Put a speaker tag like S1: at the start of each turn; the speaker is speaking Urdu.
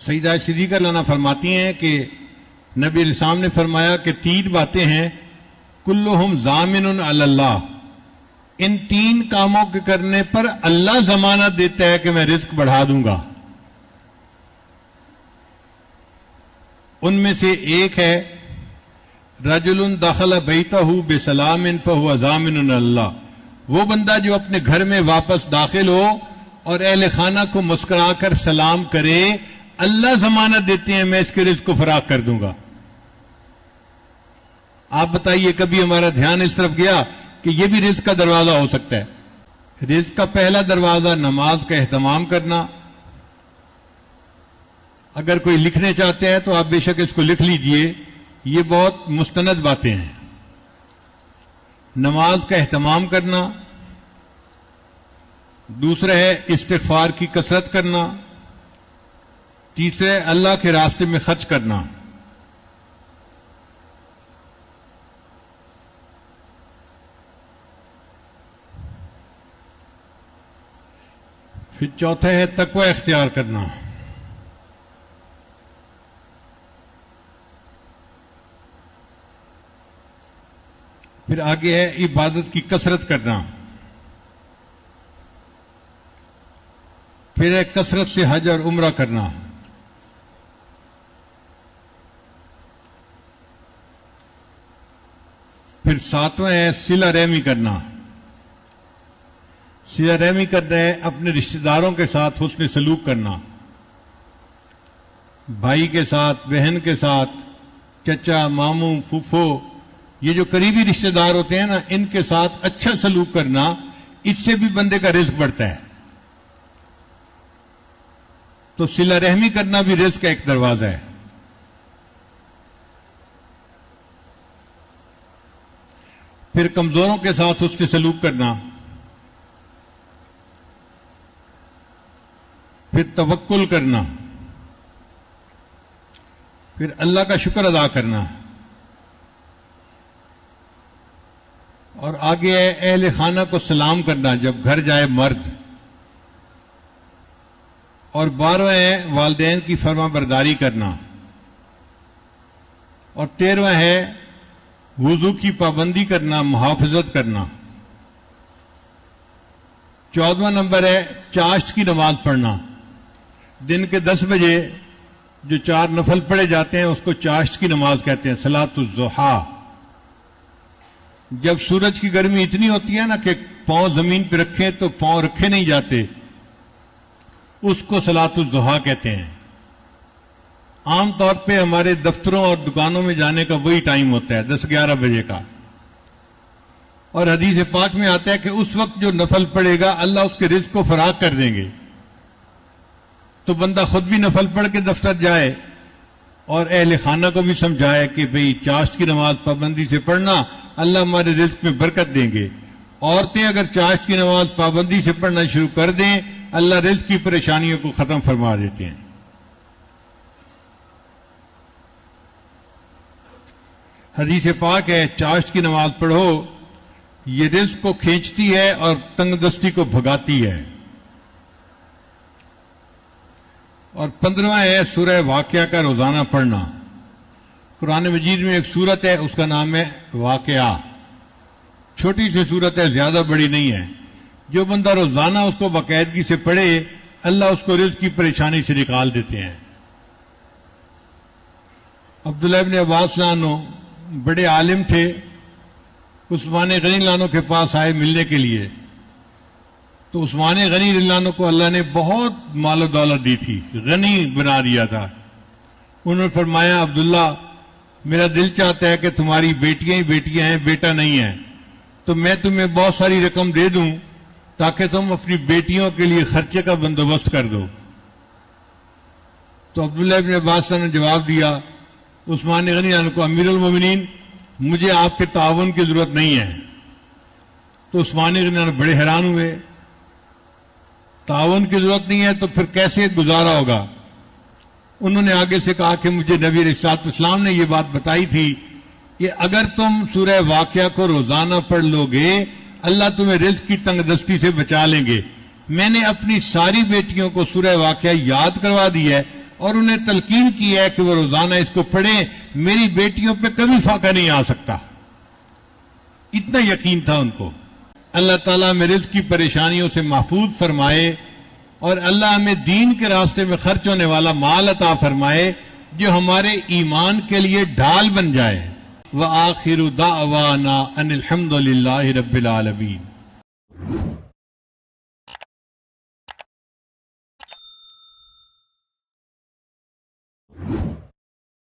S1: سیدہ صدیقہ لانا فرماتی ہیں کہ نبی علیہ السلام نے فرمایا کہ 3 باتیں ہیں کلہم ضامن علی اللہ، ان 3 کاموں کے کرنے پر اللہ ضمانت دیتا ہے کہ میں رزق بڑھا دوں گا۔ ان میں سے ایک ہے رجل دخل بیتہ بسلام فہو ضامن علی اللہ، وہ بندہ جو اپنے گھر میں واپس داخل ہو اور اہل خانہ کو مسکرا کر سلام کرے، اللہ ضمانت دیتے ہیں میں اس کے رزق کو فراخ کر دوں گا۔ آپ بتائیے کبھی ہمارا دھیان اس طرف گیا کہ یہ بھی رزق کا دروازہ ہو سکتا ہے؟ رزق کا پہلا دروازہ نماز کا اہتمام کرنا۔ اگر کوئی لکھنے چاہتے ہیں تو آپ بے شک اس کو لکھ لیجئے، یہ بہت مستند باتیں ہیں۔ نماز کا اہتمام کرنا، دوسرا ہے استغفار کی کثرت کرنا، تیسرا ہے اللہ کے راستے میں خرچ کرنا، پھر چوتھا ہے تقوی اختیار کرنا، پھر آگے ہے عبادت کی کثرت کرنا، پھر ہے کثرت سے حج اور عمرہ کرنا، پھر 7واں ہے صلہ رحمی کرنا۔ صلہ رحمی کرنا ہے اپنے رشتہ داروں کے ساتھ حسن سلوک کرنا، بھائی کے ساتھ، بہن کے ساتھ، چچا، ماموں، پھوپھو، یہ جو قریبی رشتہ دار ہوتے ہیں نا، ان کے ساتھ اچھا سلوک کرنا، اس سے بھی بندے کا رزق بڑھتا ہے۔ تو صلہ رحمی کرنا بھی رزق کا ایک دروازہ ہے۔ پھر کمزوروں کے ساتھ اس کے سلوک کرنا، پھر توکل کرنا، پھر اللہ کا شکر ادا کرنا، اور آگے ہے اہل خانہ کو سلام کرنا جب گھر جائے مرد، اور 12واں ہے والدین کی فرما برداری کرنا، اور 13واں ہے وضو کی پابندی کرنا، محافظت کرنا، 14واں نمبر ہے چاشت کی نماز پڑھنا۔ دن کے 10 بجے جو 4 نفل پڑھے جاتے ہیں اس کو چاشت کی نماز کہتے ہیں، صلاۃ الضحیٰ۔ جب سورج کی گرمی اتنی ہوتی ہے نا کہ پاؤں زمین پہ رکھیں تو پاؤں رکھے نہیں جاتے، اس کو صلاۃ الضحیٰ کہتے ہیں۔ عام طور پہ ہمارے دفتروں اور دکانوں میں جانے کا وہی ٹائم ہوتا ہے، 10-11 بجے کا، اور حدیث پاک میں آتا ہے کہ اس وقت جو نفل پڑے گا اللہ اس کے رزق کو فراخ کر دیں گے۔ تو بندہ خود بھی نفل پڑھ کے دفتر جائے اور اہل خانہ کو بھی سمجھائے کہ بھئی چاشت کی نماز پابندی سے پڑھنا، اللہ ہمارے رزق میں برکت دیں گے۔ عورتیں اگر چاشت کی نماز پابندی سے پڑھنا شروع کر دیں، اللہ رزق کی پریشانیوں کو ختم فرما دیتے ہیں۔ حدیث پاک ہے چاشت کی نماز پڑھو، یہ رزق کو کھینچتی ہے اور تنگ دستی کو بھگاتی ہے۔ اور 15واں ہے سورہ واقعہ کا روزانہ پڑھنا۔ قرآن مجید میں ایک سورت ہے، اس کا نام ہے واقعہ، چھوٹی سی سورت ہے، زیادہ بڑی نہیں ہے۔ جو بندہ روزانہ اس کو باقاعدگی سے پڑھے، اللہ اس کو رزق کی پریشانی سے نکال دیتے ہیں۔ عبداللہ ابن عباس عنہ بڑے عالم تھے، عثمان غنی عنہ کے پاس آئے ملنے کے لیے، تو عثمان غنی عنہ کو اللہ نے بہت مال و دولت دی تھی، غنی بنا دیا تھا۔ انہوں نے فرمایا عبداللہ میرا دل چاہتا ہے کہ تمہاری بیٹیاں ہی بیٹیاں ہیں، بیٹا نہیں ہے، تو میں تمہیں بہت ساری رقم دے دوں تاکہ تم اپنی بیٹیوں کے لیے خرچے کا بندوبست کر دو۔ تو عبداللہ ابن عباس نے جواب دیا عثمان غنی عنہ کو، امیر المومنین مجھے آپ کے تعاون کی ضرورت نہیں ہے۔ تو عثمان غنی عنہ بڑے حیران ہوئے، تعاون کی ضرورت نہیں ہے تو پھر کیسے گزارا ہوگا؟ انہوں نے آگے سے کہا کہ مجھے نبی علیہ الصلوۃ والسلام نے یہ بات بتائی تھی کہ اگر تم سورہ واقعہ کو روزانہ پڑھ لو گے اللہ تمہیں رزق کی تنگ دستی سے بچا لیں گے۔ میں نے اپنی ساری بیٹیوں کو سورہ واقعہ یاد کروا دی ہے، اور انہیں تلقین کی ہے کہ وہ روزانہ اس کو پڑھیں. میری بیٹیوں پہ کبھی فاقہ نہیں آ سکتا. اتنا یقین تھا ان کو. اللہ تعالیٰ ہمیں رزق کی پریشانیوں سے محفوظ فرمائے اور اللہ ہمیں دین کے راستے میں خرچ ہونے والا مال عطا فرمائے جو ہمارے ایمان کے لیے ڈھال بن جائے. وآخر دعوانا ان الحمد للہ رب العالمین.